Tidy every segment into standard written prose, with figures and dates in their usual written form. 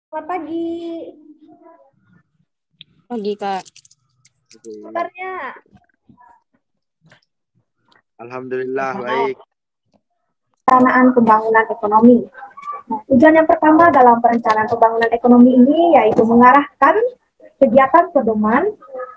Selamat pagi. Pagi, Kak. Kabarnya? Alhamdulillah baik. Perencanaan pembangunan ekonomi. Nah, tujuan yang pertama dalam perencanaan pembangunan ekonomi ini yaitu mengarahkan kegiatan pedoman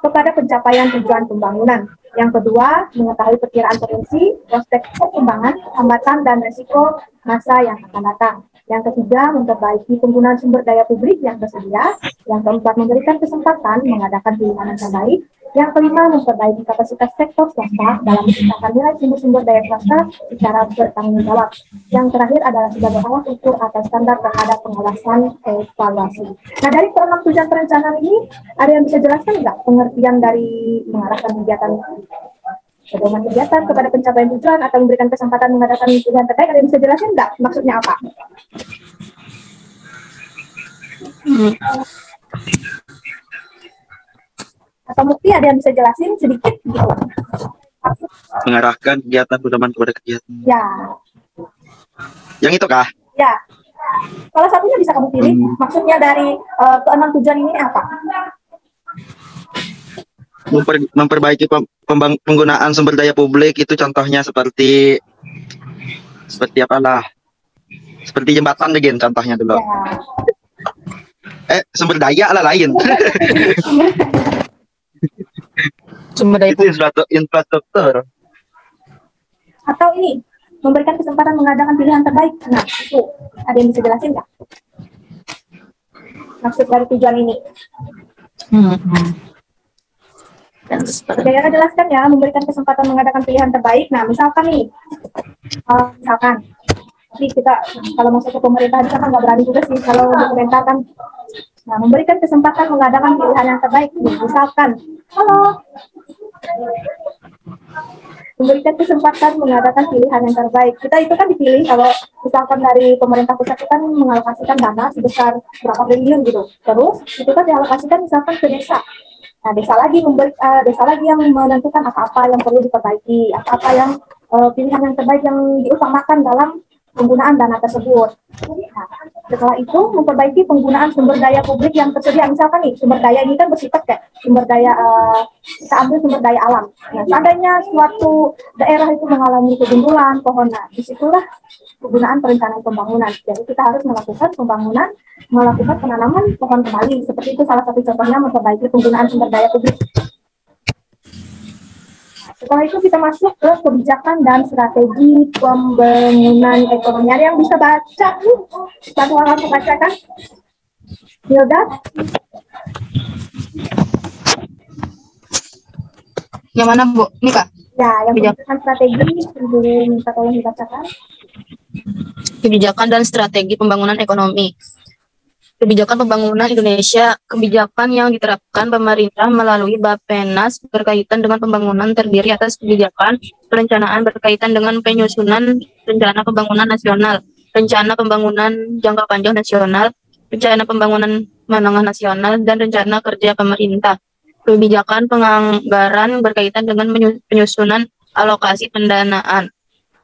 kepada pencapaian tujuan pembangunan. Yang kedua, mengetahui perkiraan potensi, prospek perkembangan, hambatan, dan risiko masa yang akan datang. Yang ketiga, memperbaiki penggunaan sumber daya publik yang tersedia. Yang keempat, memberikan kesempatan mengadakan pilihan yang terbaik. Yang kelima, memperbaiki kapasitas sektor swasta dalam menciptakan nilai sumber-sumber daya swasta secara bertanggung jawab. Yang terakhir adalah sebagai alat ukur atau standar terhadap pengawasan evaluasi. Nah, dari keenam tujuan perencanaan ini, ada yang bisa jelaskan nggak pengertian dari mengarahkan kegiatan pedoman kegiatan kepada pencapaian tujuan atau memberikan kesempatan mengadakan pilihan terbaik? Ada yang bisa jelasin nggak maksudnya apa? Atau mungkin ada yang bisa jelasin sedikit gitu? Mengarahkan kegiatan pedoman kepada kegiatan. Ya. Yang itu kah? Ya. Salah satunya bisa kamu pilih. Maksudnya dari keenam tujuan ini apa? Memperbaiki penggunaan sumber daya publik, itu contohnya seperti apa lah? Seperti jembatan deh, contohnya dulu. Ya. Sumber daya lah lain. Sumber daya itu infrastruktur. Atau ini memberikan kesempatan mengadakan pilihan terbaik. Nah, itu ada yang bisa jelasin nggak? Maksud dari tujuan ini? Saya jelaskan ya, memberikan kesempatan mengadakan pilihan terbaik. Nah, misalkan nih, tapi kita kalau masuk ke pemerintah kita kan nggak berani juga sih kalau pemerintah kan. Nah, memberikan kesempatan mengadakan pilihan yang terbaik. Nih, misalkan, memberikan kesempatan mengadakan pilihan yang terbaik. Kita itu kan dipilih kalau misalkan dari pemerintah pusat itu kan mengalokasikan dana sebesar berapa triliun gitu. Terus itu kan dialokasikan misalkan ke desa. Nah, desa lagi yang menentukan apa-apa yang perlu diperbaiki, apa-apa yang pilihan yang terbaik yang diutamakan dalam penggunaan dana tersebut. Nah, setelah itu memperbaiki penggunaan sumber daya publik yang tersedia. Misalkan nih, sumber daya ini kan bersifat kayak sumber daya, kita ambil sumber daya alam. Nah, seandainya suatu daerah itu mengalami kegundulan pohon, nah disitulah penggunaan perencanaan pembangunan. Jadi kita harus melakukan penanaman pohon kembali. Seperti itu salah satu contohnya memperbaiki penggunaan sumber daya publik. Setelah itu kita masuk ke kebijakan dan strategi pembangunan ekonomi. Ada yang bisa baca? Satu hal aku bacakan. Hilda? Yang mana, Bu? Ini, Kak? Ya, yang kebijakan strategi, minta tolong dibacakan. Kebijakan dan strategi pembangunan ekonomi. Kebijakan pembangunan Indonesia, kebijakan yang diterapkan pemerintah melalui Bappenas berkaitan dengan pembangunan terdiri atas kebijakan perencanaan berkaitan dengan penyusunan rencana pembangunan nasional, rencana pembangunan jangka panjang nasional, rencana pembangunan menengah nasional, dan rencana kerja pemerintah. Kebijakan penganggaran berkaitan dengan penyusunan alokasi pendanaan.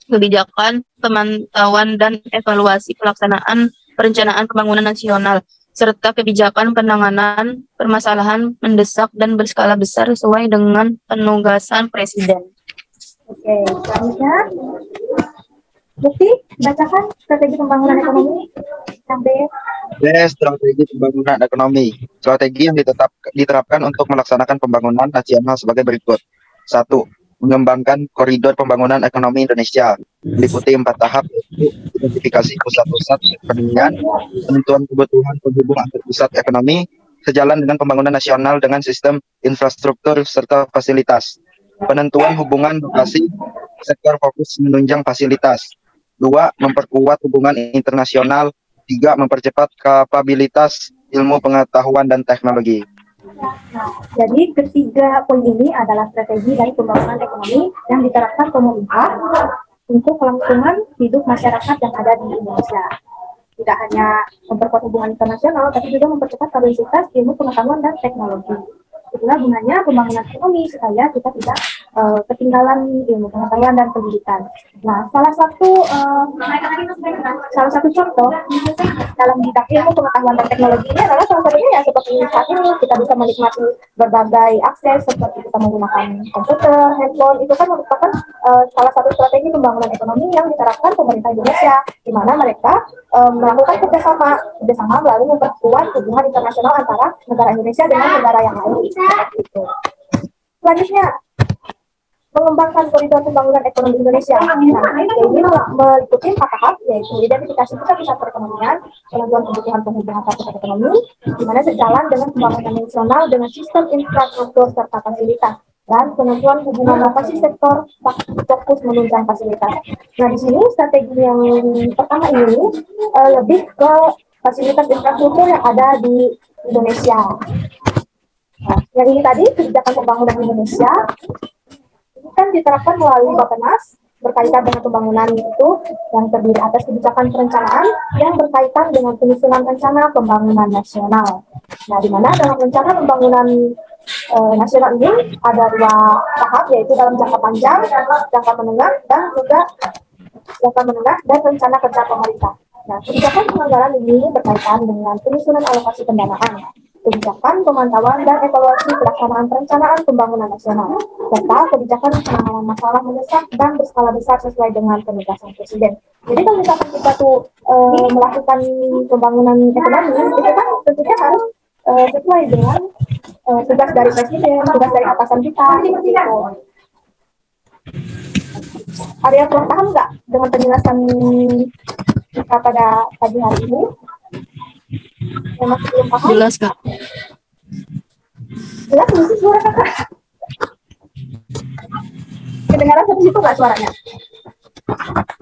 Kebijakan pemantauan dan evaluasi pelaksanaan perencanaan pembangunan nasional, serta kebijakan penanganan permasalahan mendesak dan berskala besar sesuai dengan penugasan Presiden. Oke, selanjutnya Bukti, bacakan strategi pembangunan ekonomi sampai Strategi pembangunan ekonomi. Strategi yang diterapkan untuk melaksanakan pembangunan nasional sebagai berikut. 1. Mengembangkan koridor pembangunan ekonomi Indonesia, meliputi 4 tahap, yaitu identifikasi pusat-pusat perekonomian, penentuan kebutuhan penghubung antar pusat ekonomi, sejalan dengan pembangunan nasional dengan sistem infrastruktur serta fasilitas. Penentuan hubungan lokasi, sektor fokus menunjang fasilitas. 2. Memperkuat hubungan internasional. 3. Mempercepat kapabilitas ilmu pengetahuan dan teknologi. Nah, jadi ketiga poin ini adalah strategi dari pembangunan ekonomi yang diterapkan pemerintah untuk kelangsungan hidup masyarakat yang ada di Indonesia. Tidak hanya memperkuat hubungan internasional, tapi juga mempercepat kapasitas ilmu pengetahuan dan teknologi. Itulah gunanya pembangunan ekonomi supaya kita tidak ketinggalan ilmu pengetahuan dan pendidikan. Nah, salah satu contoh dalam bidang ilmu pengetahuan dan teknologi ini adalah salah satunya ya seperti saat ini kita bisa menikmati berbagai akses seperti kita menggunakan komputer, handphone, itu kan merupakan salah satu strategi pembangunan ekonomi yang diterapkan pemerintah Indonesia, di mana mereka melakukan kerjasama melalui memperkuat hubungan internasional antara negara Indonesia dengan negara yang lain. Seperti itu. Selanjutnya, mengembangkan koridor pembangunan ekonomi Indonesia. Nah, ini meliputi 4 tahap, yaitu identifikasi pusat-pusat perekonomian, penentuan kebutuhan penghubungan pusat ekonomi, di mana sejalan dengan pembangunan nasional dengan sistem infrastruktur serta fasilitas, dan penentuan hubungan lokasi sektor fokus menunjang fasilitas. Nah, di sini strategi yang pertama ini lebih ke fasilitas infrastruktur yang ada di Indonesia. Nah, yang ini tadi kebijakan pembangunan Indonesia kan diterapkan melalui Bappenas berkaitan dengan pembangunan itu yang terdiri atas kebijakan perencanaan yang berkaitan dengan penyusunan rencana pembangunan nasional. Nah, di mana dalam rencana pembangunan nasional ini ada 2 tahap, yaitu dalam jangka panjang, jangka menengah, dan juga jangka menengah dan rencana kerja pemerintah. Nah, kebijakan penganggaran ini berkaitan dengan penyusunan alokasi pendanaan, kebijakan pemantauan dan evaluasi pelaksanaan perencanaan pembangunan nasional, serta kebijakan penanganan masalah mendesak dan berskala besar sesuai dengan penugasan Presiden. Jadi kalau misalkan kita tuh melakukan pembangunan ekonomi, itu kan tentunya harus sesuai dengan tugas dari Presiden, tugas dari atasan kita, seperti itu. Ada yang kurang paham nggak dengan penjelasan kita pada pagi hari ini? Yang masih belum paham? Jelas, Kak. Jelas nggak sih suara kakak? Kedengaran sampai situ nggak suaranya?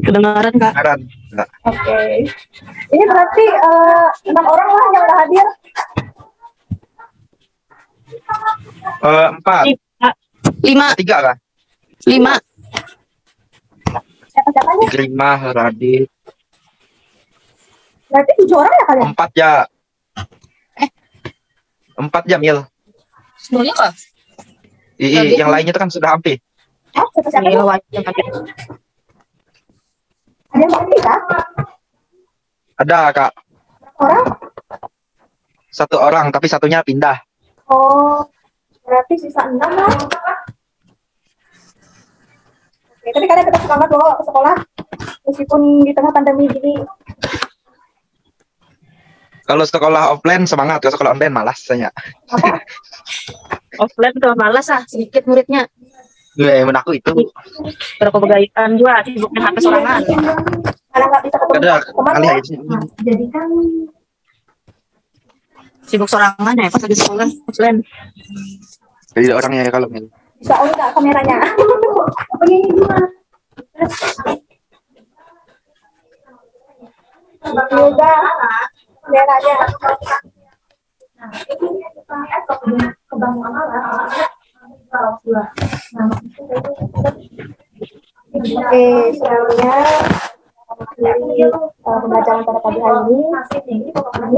Kedengaran, Kak. Oke. Ini berarti 6 orang lah yang udah hadir. 4. 5. 3 kan? 5. Siapa-siapanya? Grima, Radit. Berarti 7 orang ya kalian? 4 ya. 4 jam, Mil. Semuanya, Kak? Yang lainnya itu kan sudah hampir. Oh, siapa-siapa? Iya, Ada yang berhenti kah? Ada, Kak. Orang? 1 orang, tapi satunya pindah. Oh, berarti sisa 6 lah. Oke, tapi kalian tetap semangat loh ke sekolah, meskipun di tengah pandemi gini. Kalau sekolah offline semangat, kalau sekolah online malas saya. Offline tuh malas sedikit muridnya. Gue menaku itu. Berkebegaitan juga, sibuknya HP sorangan. Karena nggak bisa ketemu teman Kali ya. aja. Jadi kan Sibuk sorangan ya, pas lagi sekolah offline. Jadi orangnya kalau Mil. bisa on nggak kameranya? Apa ini gimana? Juga kameranya. Oke, selanjutnya pembelajaran pada pagi hari ini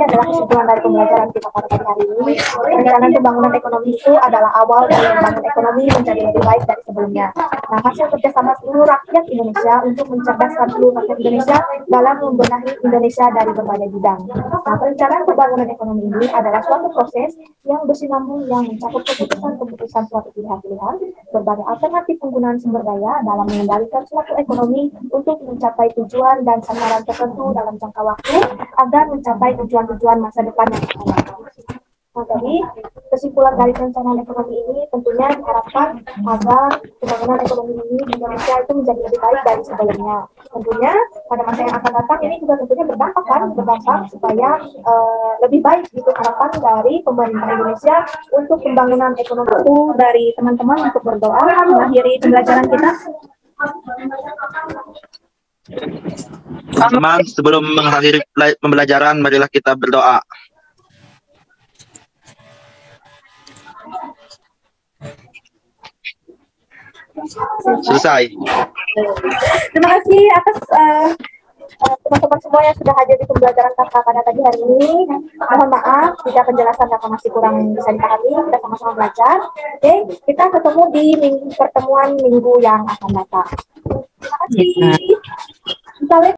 adalah kesimpulan dari pembelajaran kita pada pagi hari ini. Perencanaan pembangunan ekonomi itu adalah awal dari membangun ekonomi menjadi lebih baik dari sebelumnya. Nah, hasil kerjasama seluruh rakyat Indonesia untuk mencerdaskan seluruh rakyat Indonesia dalam membenahi Indonesia dari berbagai bidang. Nah, perencanaan pembangunan ekonomi ini adalah suatu proses yang bersinambung yang mencakup keputusan suatu pilihan-pilihan, berbagai alternatif penggunaan sumber daya dalam mengendalikan suatu ekonomi untuk mencapai tujuan dan sasaran tertentu dalam jangka waktu agar mencapai tujuan-tujuan masa depan yang akan datang. Nah, jadi kesimpulan dari perencanaan ekonomi ini tentunya diharapkan agar pembangunan ekonomi ini di Indonesia itu menjadi lebih baik dari sebelumnya. Tentunya pada masa yang akan datang ini juga tentunya berdampak supaya lebih baik gitu harapan dari pemerintah Indonesia untuk pembangunan ekonomi itu dari teman-teman untuk berdoa mengakhiri pembelajaran kita. Teman, sebelum mengakhiri pembelajaran, marilah kita berdoa. Selesai. Terima kasih atas teman-teman semua yang sudah hadir di pembelajaran kakak pada pagi hari ini, mohon maaf jika penjelasan kakak masih kurang bisa dipahami. Kita sama-sama belajar. Oke, kita ketemu di pertemuan minggu yang akan datang. Terima kasih. Assalamualaikum.